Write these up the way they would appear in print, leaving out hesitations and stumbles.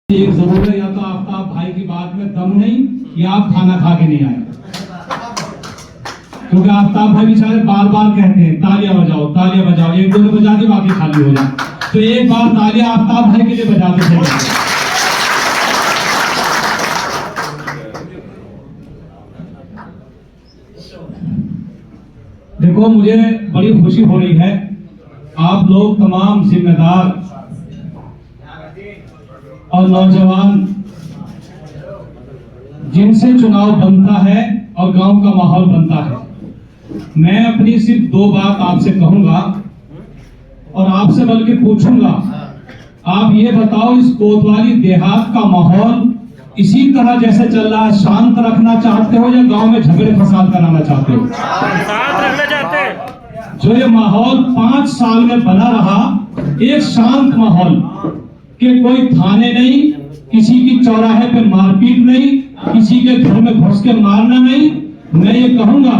एक जरूर है, या तो आफ्ताब भाई की बात में दम नहीं या आप खाना खा के नहीं आए। क्योंकि आफ्ताब भाई बेचारे बार बार कहते हैं तालियां बजाओ, एक दो बजा दी बाकी खाली हो जाए। तो एक बार तालियां आफ्ताब भाई के लिए बजा दो। देखो, मुझे बड़ी खुशी हो रही है, आप लोग तमाम जिम्मेदार और नौजवान जिनसे चुनाव बनता है और गांव का माहौल बनता है। मैं अपनी सिर्फ दो बात आपसे कहूंगा और आपसे बल्कि पूछूंगा, आप ये बताओ, इस कोतवाली देहात का माहौल इसी तरह जैसे चल रहा है शांत रखना चाहते हो या गांव में झगड़े फसाद कराना चाहते हो? शांत रखना चाहते हैं। जो ये माहौल 5 साल में बना रहा, एक शांत माहौल कि कोई थाने नहीं, किसी की चौराहे पे मारपीट नहीं, किसी के घर में घुस के मारना नहीं। मैं ये कहूंगा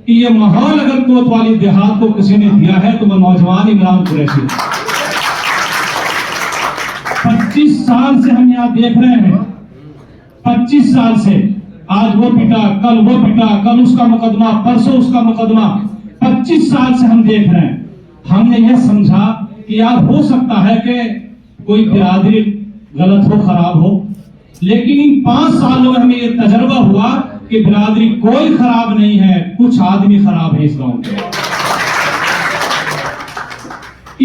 कि ये माहौल अगर कोतवाली देहात को किसी ने दिया है तो वो नौजवान इमरान कुरैशी। 25 साल से हम यहाँ देख रहे हैं, 25 साल से, आज वो पिटा, कल वो पिटा, कल उसका मुकदमा, परसों उसका मुकदमा, 25 साल से हम देख रहे हैं। हमने ये समझा कि यार हो सकता है कि कोई बिरादरी गलत हो, खराब हो, लेकिन इन 5 सालों में हमें ये तजर्बा हुआ कि बिरादरी कोई खराब नहीं है, कुछ आदमी खराब है इस गांव के।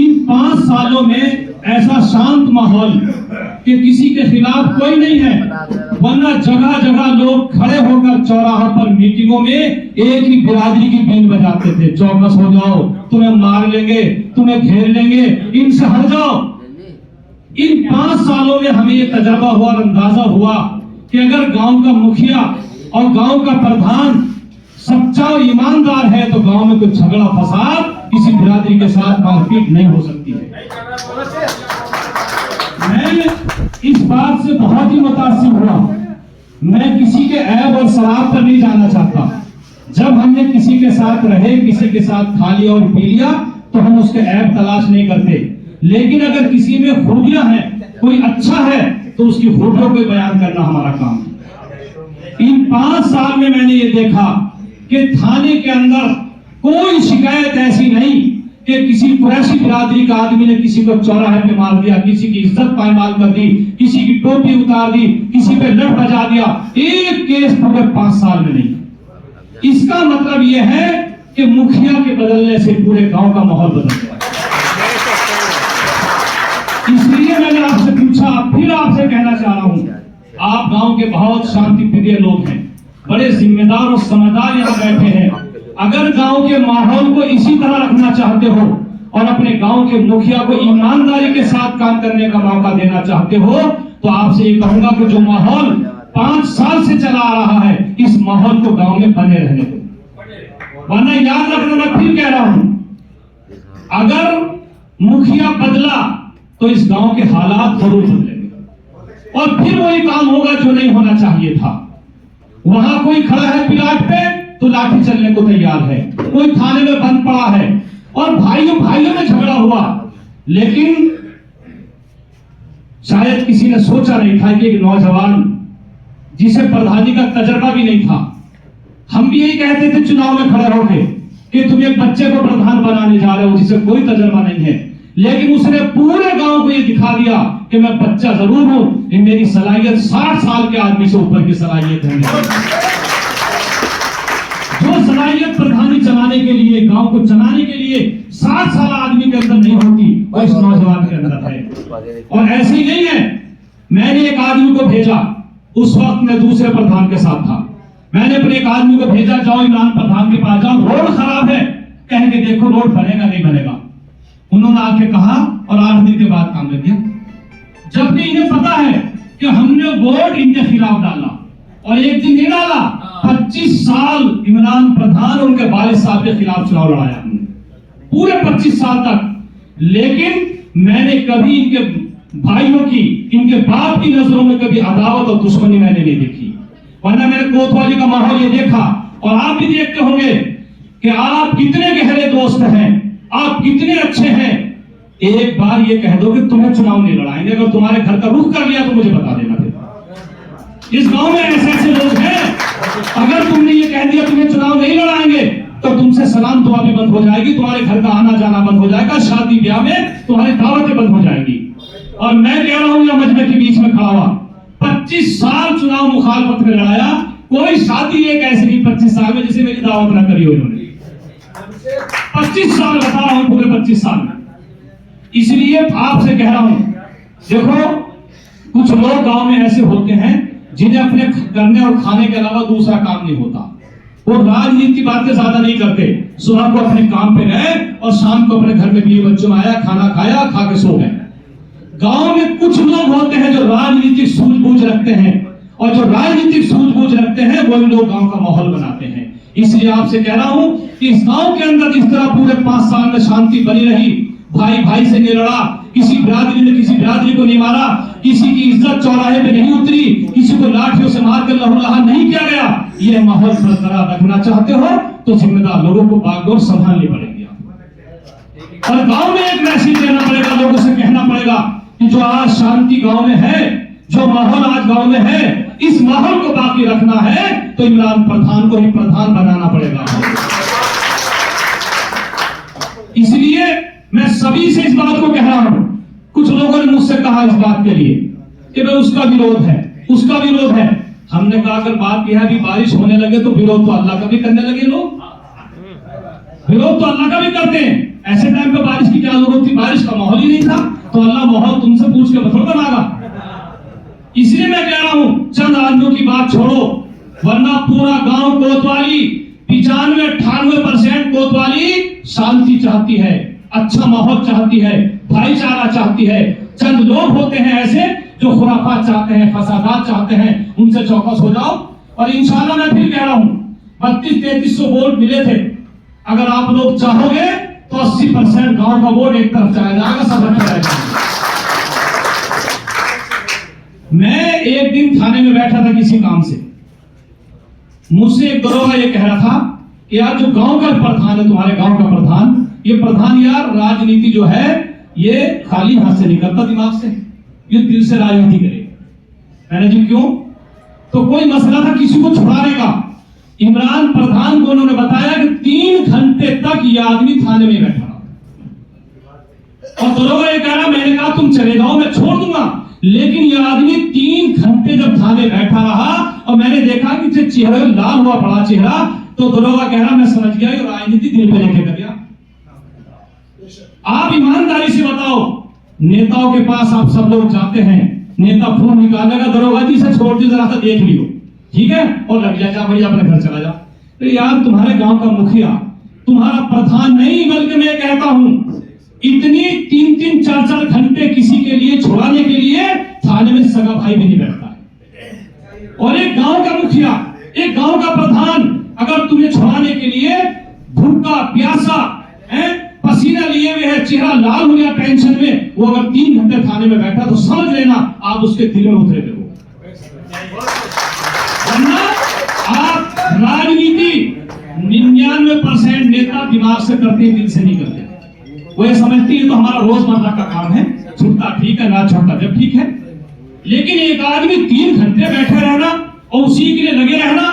इन 5 सालों में ऐसा शांत माहौल कि किसी के खिलाफ कोई नहीं है, वरना जगह जगह लोग खड़े होकर चौराहों पर मीटिंगों में एक ही बिरादरी की बीन बजाते थे, चौकस हो जाओ, तुम्हें मार लेंगे, तुम्हें घेर लेंगे, इनसे हट जाओ। इन 5 सालों में हमें ये तजर्बा हुआ और अंदाजा हुआ कि अगर गांव का मुखिया और गांव का प्रधान सच्चा और ईमानदार है तो गांव में कोई झगड़ा फसाद किसी बिरादरी के साथ मारपीट नहीं हो सकती है। मैं इस बात से बहुत ही मुतासिर हुआ। मैं किसी के ऐब और शराब पर नहीं जाना चाहता। जब हमने किसी के साथ रहे, किसी के साथ खा लिया और पी लिया तो हम उसके ऐब तलाश नहीं करते, लेकिन अगर किसी में खूबियां हैं, कोई अच्छा है, तो उसकी खूबियों को बयान करना हमारा काम है। इन 5 साल में मैंने ये देखा कि थाने के अंदर कोई शिकायत ऐसी नहीं कि किसी कुरैशी बिरादरी का आदमी ने किसी को चौराहे पे मार दिया, किसी की इज्जत पायमाल कर दी, किसी की टोपी उतार दी, किसी पे लठ बजा दिया। एक केस पूरे 5 साल में नहीं। इसका मतलब यह है कि मुखिया के बदलने से पूरे गांव का माहौल बदल गया। इसलिए मैंने आपसे पूछा, फिर आपसे कहना चाह रहा हूं, आप गांव के बहुत शांति प्रिय लोग हैं, बड़े जिम्मेदार और समझदार यहाँ बैठे हैं। अगर गांव के माहौल को इसी तरह रखना चाहते हो और अपने गांव के मुखिया को ईमानदारी के साथ काम करने का मौका देना चाहते हो, तो आपसे ये कहूंगा कि जो माहौल 5 साल से चला आ रहा है, इस माहौल को गांव में बने रहने दो। वरना याद रखना, मैं फिर कह रहा हूं, अगर मुखिया बदला तो इस गांव के हालात जरूर बदलेंगे और फिर वही काम होगा जो नहीं होना चाहिए था। वहां कोई खड़ा है पिलाट पे तो लाठी चलने को तैयार है, कोई थाने में बंद पड़ा है और भाइयों में झगड़ा हुआ, लेकिन शायद किसी ने सोचा नहीं था कि एक नौजवान जिसे प्रधानी का तजर्बा भी नहीं था, हम भी यही कहते थे चुनाव में खड़े होके कि तुम एक बच्चे को प्रधान बनाने जा रहे हो जिसे कोई तजर्बा नहीं है, लेकिन उसने पूरे गांव को ये दिखा दिया कि मैं बच्चा जरूर हूं, लेकिन मेरी सलाहियत 60 साल के आदमी से ऊपर की सलाहियत है। जो सलाहियत प्रधानी चलाने के लिए, गांव को चलाने के लिए 60 साल आदमी के अंदर नहीं होती, वो इस नौजवान के अंदर है। और ऐसे ही नहीं है, मैंने एक आदमी को भेजा, उस वक्त मैं दूसरे प्रधान के साथ था, मैंने अपने एक आदमी को भेजा, जाओ इमरान प्रधान के पास जाओ, रोड खराब है, कहेंगे देखो रोड बनेगा नहीं बनेगा। उन्होंने आके कहा और 8 दिन के बाद काम कर दिया, जबकि इन्हें पता है कि हमने वोट इनके खिलाफ डाला और एक दिन नहीं डाला, 25 साल इमरान प्रधान और उनके वालिद साहब के खिलाफ चुनाव लड़ाया हमने, पूरे 25 साल तक। लेकिन मैंने कभी इनके भाइयों की, इनके बाप की नजरों में कभी अदावत और दुश्मनी मैंने नहीं देखी। वरना मैंने कोतवाली का माहौल ये देखा, और आप भी देखते होंगे कि आप कितने गहरे दोस्त हैं, आप कितने अच्छे हैं। एक बार ये कह दो कि तुम्हें चुनाव नहीं लड़ाएंगे, अगर तुम्हारे घर का रुख कर लिया तो मुझे बता देना। फिर इस गांव में ऐसे ऐसे लोग हैं, अगर तुमने ये कह दिया तुम्हें चुनाव नहीं लड़ाएंगे तो तुमसे सलाम दुआ भी बंद हो जाएगी, तुम्हारे घर का आना जाना बंद हो जाएगा, शादी ब्याह में तुम्हारी दावतें बंद हो जाएगी। और मैं कह रहा हूं या मजमे के बीच में खड़ा हुआ, 25 साल चुनाव मुखालफत में लड़ाया, कोई शादी एक ऐसी नहीं 25 साल में जिसे मेरी दावत न करी हो इन्होंने। 25 साल बता रहा हूं, पूरे 25 साल में। इसलिए आपसे कह रहा हूं, देखो कुछ लोग गांव में ऐसे होते हैं जिन्हें अपने करने और खाने के अलावा दूसरा काम नहीं होता। वो राजनीति की बातें ज्यादा नहीं करते, सुबह को अपने काम पे गए और शाम को अपने घर में बीवी बच्चों में आया, खाना खाया, खा के सो गए। गांव में कुछ लोग होते हैं जो राजनीतिक सूझबूझ रखते हैं, और जो राजनीतिक सूझबूझ रखते हैं वही लोग गांव का माहौल बनाते हैं। इसलिए आपसे कह रहा हूं कि इस गांव के अंदर जिस तरह पूरे 5 साल में शांति बनी रही, भाई भाई से नहीं लड़ा, किसी बिरादरी ने किसी बिरादरी को नहीं मारा, किसी की इज्जत चौराहे पे नहीं उतरी, किसी को लाठियों से मारकर लहूलुहान नहीं किया गया, ये माहौल बरकरार रखना चाहते हो तो जिम्मेदार लोगों को बागडोर संभालनी पड़ेगी। और गांव में एक मैसेज देना पड़ेगा, लोगों से कहना पड़ेगा कि जो आज शांति गांव में है, जो माहौल आज गांव में है, इस माहौल को बाकी रखना है तो इमरान प्रधान को ही प्रधान बनाना पड़ेगा। इसलिए मैं सभी से इस बात को कह रहा हूं, कुछ लोगों ने मुझसे कहा इस बात के लिए कि भाई उसका विरोध है, उसका विरोध है। हमने कहा अगर बात यह है कि बारिश होने लगे तो विरोध तो अल्लाह का भी करने लगे लोग, विरोध तो अल्लाह का भी करते हैं। ऐसे टाइम पे बारिश की क्या जरूरत थी, बारिश का माहौल ही नहीं था, तो अल्लाह माहौल तुमसे पूछ के बथोड़ बनागा। इसलिए मैं कह रहा हूं, चंद आदमियों की बात छोड़ो, वरना पूरा गांव कोतवाली 95-98% कोतवाली शांति चाहती है, अच्छा माहौल चाहती है, भाईचारा चाहती है। चंद लोग होते हैं ऐसे जो खुराफात चाहते हैं, फसादात चाहते हैं, उनसे चौकस हो जाओ। और इंशाल्लाह मैं फिर कह रहा हूं, 3200-3300 वोट मिले थे, अगर आप लोग चाहोगे तो 80% गांव का वोट एक तरफ चला जाएगा, सब अच्छा रहेगा। मैं एक दिन थाने में बैठा था किसी काम से, मुझसे एक दरोगा ये कह रहा था कि यार जो गांव का प्रधान है, तुम्हारे गांव का प्रधान, ये प्रधान यार राजनीति जो है ये खाली हाथ से नहीं करता, दिमाग से, ये दिल से राजनीति करे। मैंने जी क्यों? तो कोई मसला था किसी को छुड़ाने का, इमरान प्रधान को उन्होंने बताया कि 3 घंटे तक ये आदमी थाने में बैठा रहा। और दरोगा ये कह रहा, मैंने कहा तुम चले जाओ, मैं छोड़ दूंगा, लेकिन ये आदमी 3 घंटे जब थाने बैठा रहा और मैंने देखा कि जो चेहरा लाल हुआ, बड़ा चेहरा, तो दरोगा कह रहा मैं समझ गया ये राजनीति दिल पे लेके कर गया। आप ईमानदारी से बताओ, नेताओं के पास आप सब लोग जाते हैं, नेता फोन निकालेगा, दरोगा जी से छोड़ दी, जरा सा देख लियो, ठीक है, और लग जा भैया अपने घर चला जा। तो यार तुम्हारे गांव का मुखिया तुम्हारा प्रधान नहीं, बल्कि मैं कहता हूं इतनी 3-3, 4-4 घंटे किसी के लिए छुड़ाने के लिए थाने में सगा भाई भी नहीं बैठता है। और एक गांव का मुखिया, एक गांव का प्रधान अगर तुम्हें छुड़ाने के लिए भूखा प्यासा है, पसीना लिए हुए है, चेहरा लाल हो गया टेंशन में, वो अगर 3 घंटे थाने में बैठा तो समझ लेना आप उसके दिल में उतरे हो। वरना आप राजनीति 99% नेता दिमाग से करते हैं, दिल से नहीं करते। वो ये समझती है तो हमारा रोजमर्रा का काम है, छूटता ठीक है, ना छूटता जब ठीक है। लेकिन एक आदमी 3 घंटे बैठे रहना और उसी के लिए लगे रहना,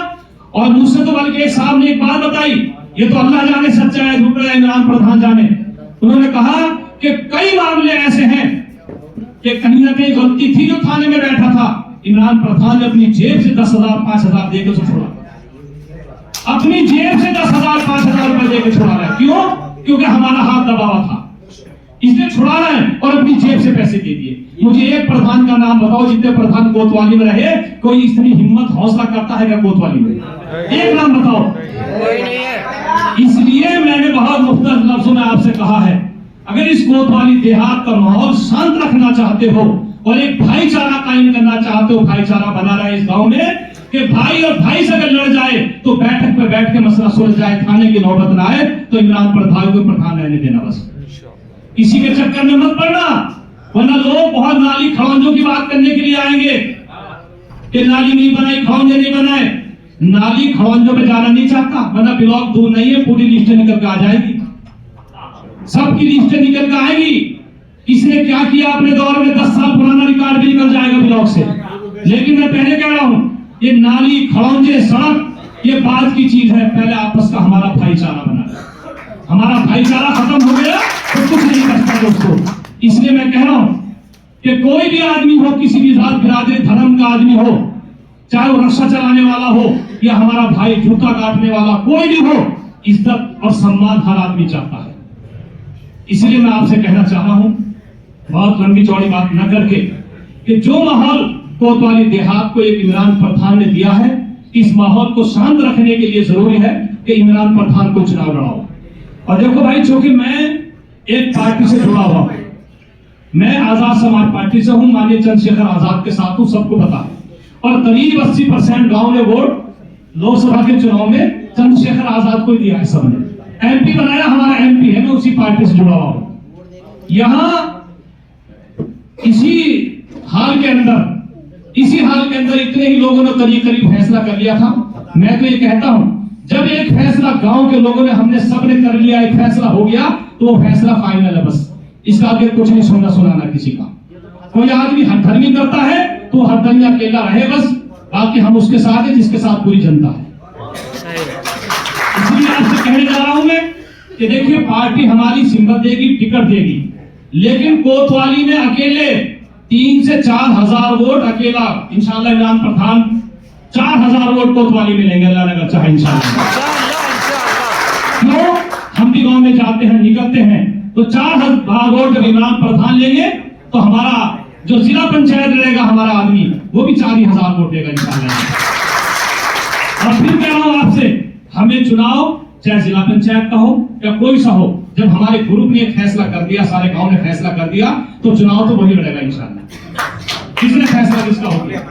और मुझसे तो बल्कि एक साहब ने एक बात बताई, ये तो अल्लाह जाने सच्चा है झूठा है, इमरान प्रधान जाने। उन्होंने कहा कि कई मामले ऐसे हैं कि कहीं ना कहीं गलती थी जो थाने में बैठा था, इमरान प्रधान ने अपनी जेब से 10,000 5,000 देकर उसे छोड़ा, अपनी जेब से 10,000 5,000 रुपए देकर छोड़ा है। क्यों? क्योंकि हमारा हाथ दबा हुआ था, इसलिए छुड़ा रहे हैं और अपनी जेब से पैसे दे दिए। मुझे एक प्रधान का नाम बताओ जितने प्रधान कोतवाली में रहे, कोई इतनी हिम्मत हौसला करता है क्या कोतवाली में? एक नाम बताओ। इसलिए मैंने बहुत मुख्तलिफ लफ्जों में आपसे कहा है, अगर इस कोतवाली देहात का माहौल शांत रखना चाहते हो और एक भाईचारा कायम करना चाहते हो, भाईचारा बना रहे इस गांव में, कि भाई और भाई से अगर लड़ जाए तो बैठक पे बैठ के मसला सुलझ जाए, थाने की नौबत ना आए, तो इमरान प्रधान को प्रधान रहने देना बस। किसी के चक्कर में मत पड़ना, वरना लोग बहुत नाली खड़ंजों की बात करने के लिए आएंगे कि नाली नहीं बनाई, खड़ंजे नहीं बनाए। नाली खड़ंजों में जाना नहीं चाहता, वरना ब्लॉक दूर नहीं है, पूरी लिस्ट निकल कर आ जाएगी, सबकी लिस्ट निकल कर आएगी। इसने क्या किया अपने दौर में, 10 साल पुराना रिकॉर्ड भी निकल जाएगा ब्लॉक से। लेकिन मैं पहले कह रहा हूं, ये नाली, खड़ौंजे, सड़क ये बात की चीज है, पहले आपस का हमारा भाईचारा बना। हमारा भाईचारा खत्म हो गया तो कुछ नहीं बचता दोस्तों। इसलिए मैं कह रहा हूं कि कोई भी आदमी हो, किसी भी जात बिरादरी धर्म का आदमी हो, चाहे वो रक्षा चलाने वाला हो या हमारा भाई जूता काटने वाला, कोई भी हो, इज्जत और सम्मान हर आदमी चाहता है। इसलिए मैं आपसे कहना चाह रहा हूं, बहुत लंबी चौड़ी बात न करके, कि जो माहौल कोतवाली देहात को एक इमरान प्रधान ने दिया है, इस माहौल को शांत रखने के लिए जरूरी है कि इमरान प्रधान को चुनाव लड़ाओ। और देखो भाई, चूंकि मैं एक पार्टी से जुड़ा हुआ हूं, मैं आजाद समाज पार्टी से हूं, माननीय चंद्रशेखर आजाद के साथ हूं, सबको पता है। और करीब 80% गांव ने वोट लोकसभा के चुनाव में चंद्रशेखर आजाद को ही दिया है सबने। एमपी बनाया, हमारा एमपी है, मैं उसी पार्टी से जुड़ा हुआ हूं। यहां इसी हाल के अंदर इतने ही लोगों ने करीब फैसला कर लिया था। मैं तो ये कहता हूं, जब एक फैसला गांव के लोगों ने, हमने सबने कर लिया, एक फैसला हो गया तो वो फैसला फाइनल है, बस इसका आगे कुछ नहीं सुनाना किसी का। कोई आदमी हरधर्मी करता है तो हरधर्मी अकेला रहे बस, बाकी हम उसके साथ हैं जिसके साथ पूरी जनता है। इसलिए आपसे कहने जा रहा हूं मैं कि देखिए, पार्टी हमारी सिंबल देगी, टिकट देगी, लेकिन कोतवाली में अकेले 3 से 4 हजार वोट अकेला इंशाल्लाह इमरान प्रधान 4,000 वोट कोतवाली में लेंगे, अल्लाह ने अगर चाहे इंशाल्लाह। क्यों? हम भी गांव में जाते हैं, निकलते हैं, तो 4,000 वोट जब इमरान प्रधान लेंगे तो हमारा जो जिला पंचायत लड़ेगा, हमारा आदमी, वो भी 4,000 वोट देगा इंशाल्लाह। और फिर कह रहा हूं आपसे, हमें चुनाव चाहे जिला पंचायत का हो या कोई सा हो, जब हमारे ग्रुप ने फैसला कर दिया, सारे गांव ने फैसला कर दिया, तो चुनाव तो वही लड़ेगा इंशाल्लाह। किसने फैसला किसका हो गया।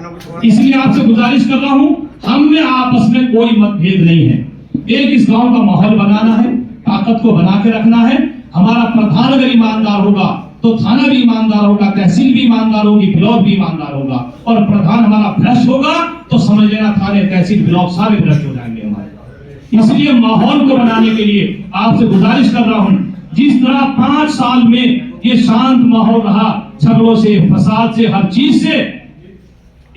इसलिए आपसे गुजारिश कर रहा हूं, हम में आपस में कोई मतभेद नहीं है। एक इस गांव का माहौल बनाना है, ताकत को बना के रखना है। हमारा प्रधान अगर ईमानदार होगा तो थाना भी ईमानदार होगा, तहसील भी ईमानदार होगी, ब्लॉक भी ईमानदार होगा। और प्रधान हमारा भ्रष्ट होगा तो समझ लेना थाने, तहसील, ब्लॉक सारे भ्रष्ट हो जाएंगे हमारे। इसलिए माहौल को बनाने के लिए आपसे गुजारिश कर रहा हूं, जिस तरह 5 साल में ये शांत माहौल रहा, झगड़ों से, फसाद से, हर चीज से।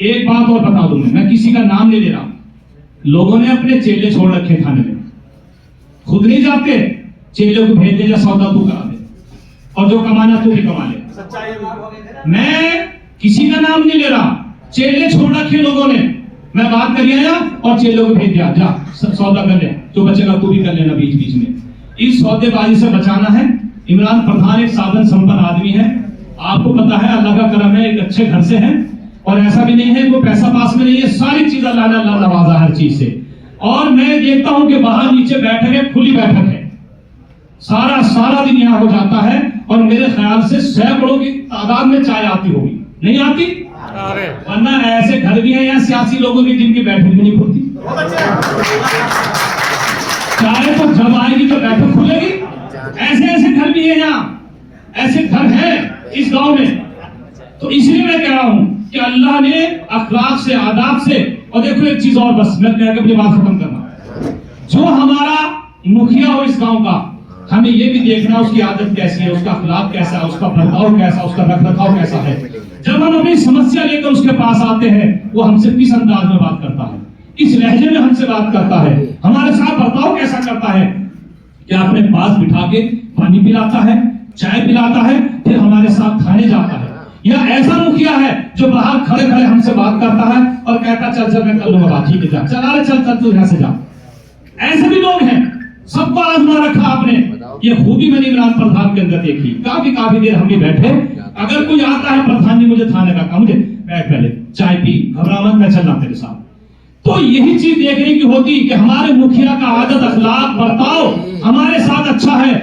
एक बात और बता दूं, मैं किसी का नाम नहीं ले रहा, लोगों ने अपने चेले छोड़ रखे थाने में, खुद नहीं जाते, चेले को भेज दे, जा सौदा तू करा दे, और जो कमाना तू भी कमा ले। मैं किसी का नाम नहीं ले रहा, चेले छोड़ रखे लोगों ने, मैं बात कर आया और चेलों को भेज दिया, जा सौदा कर ले, जो बचेगा तू भी कर लेना बीच बीच में। इस सौदेबाजी से बचाना है। इमरान प्रधान एक साधन संपन्न आदमी है, आपको पता है, अल्लाह का करम है, एक अच्छे घर से है, और ऐसा भी नहीं है वो पैसा पास में नहीं है, सारी चीज अल्लाह ने नवाजा हर चीज से। और मैं देखता हूं कि बाहर नीचे बैठक है, खुली बैठक है, सारा दिन यहाँ हो जाता है, और मेरे ख्याल से सैकड़ों की तादाद में चाय आती होगी, नहीं आती? वरना ऐसे घर भी हैं यहाँ सियासी लोगों की जिनकी बैठक भी नहीं खुलती। चाय तो जब आएगी तो बैठक खुलेगी। ऐसे घर भी है यहाँ, ऐसे घर है इस गांव में। तो इसलिए मैं कह रहा हूं कि अल्लाह ने अखलाक से, आदाब से, और देखो एक चीज और, बस मैं कह के अपनी बात खत्म करना, जो हमारा मुखिया हो इस गांव का, हमें ये भी देखना उसकी आदत कैसी है, उसका अखलाक कैसा है, उसका बर्ताव कैसा, उसका रखरखाव कैसा है। जब हम अपनी समस्या लेकर उसके पास आते हैं, वो हमसे किस अंदाज में बात करता है, किस लहजे में हमसे बात करता है, हमारे साथ बर्ताव कैसा करता है, क्या अपने पास बिठा के पानी पिलाता है, चाय पिलाता है, फिर हमारे साथ खाने जाता है, या ऐसा मुखिया है जो बाहर खड़े खड़े हमसे बात करता है और कहता चल मैं कर लूंगा बात, ठीक है जा, चला रे चल तू यहाँ से जा। ऐसे भी लोग हैं, सबको आजमा रखा आपने। ये खूबी मैंने इमरान प्रधान के अंदर देखी। काफी देर हम भी बैठे, अगर कोई आता है, प्रधान जी मुझे थाने का काम, मुझे बैठ पहले चाय पी, घबरा मत, मैं चल रहा तेरे साथ। तो यही चीज देखने की होती कि हमारे मुखिया का आदत, अखलाक, बर्ताव हमारे साथ अच्छा है,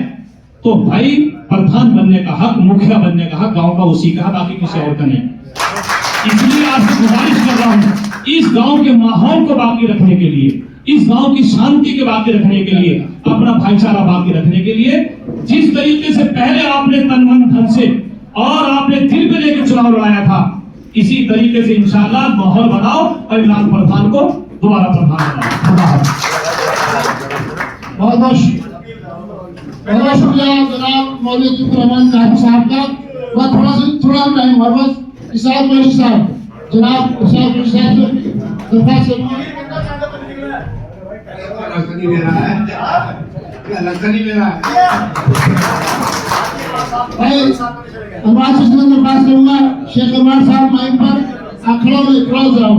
तो भाई प्रधान बनने का हक, मुखिया बनने का हक गांव का उसी का, बाकी किसी और का नहीं। इसलिए आपसे गुजारिश कर रहा हूं, इस गांव के माहौल को बाकी रखने के लिए, इस गांव की शांति के बाकी रखने के लिए, अपना भाईचारा बाकी रखने के लिए, जिस तरीके से पहले आपने तन मन धन से और आपने दिल में लेकर चुनाव लड़ाया था, इसी तरीके से इंशाअल्लाह माहौल बनाओ और इमरान प्रधान को दोबारा प्रधान बनाओ। बहुत शुक्रिया जनाब मौलवी रहमान साहब का। बस थोड़ा टाइम हमारे पास। इसाक मलिक साहब, जनाब इसाक मलिक साहब से दरख्वास्त करूंगा। लखनी मेरा है, लखनी मेरा है। भाई अरमान से दरख्वास्त करूंगा, शेख अरमान साहब माइक पर खड़ो जाओ।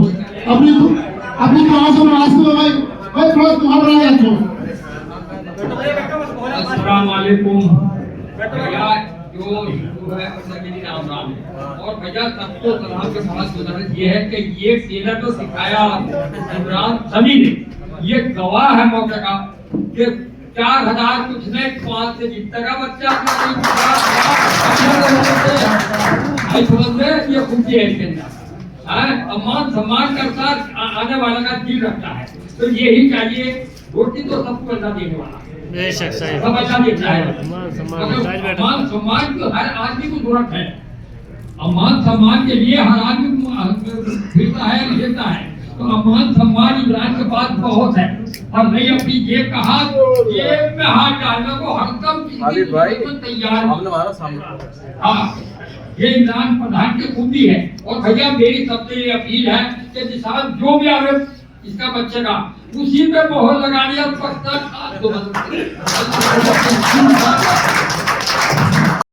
अपनी दुआओं से नवाज दो भाई। भाई थोड़ा तुम्हारा बना जाओ। अस्सलाम वालेकुम भैया, जो है सभी राम राम है। और भैया सबको सलाम के साथ गुजारिश ये है कि ये टेलर तो सिखाया इमरान सभी ने, ये गवाह है मौके का कि 4000 कुछ नहीं 5 से जीतता बच्चा भाई समझ में, ये खूबी है इसके अंदर। अम्मान सम्मान करता आने वाला का दिल रखता है, तो यही चाहिए। रोटी तो सबको अल्लाह देने वाला है, बेशक सही सब अच्छा देता है। मान सम्मान अम्मान सम्मान तो हर आदमी को जरूरत है। अम्मान सम्मान के लिए हर आदमी फिरता है, लेता है। तो अम्मान सम्मान इमरान के पास बहुत है। और नहीं अपनी जेब का हाथ जेब में हाथ डालने को हरदम तैयार। हाँ, ये इमरान प्रधान की खूबी है। और भैया मेरी सबसे ये अपील है कि निशान जो भी आवे इसका बच्चे का, उसी पे मोहर लगा दिया।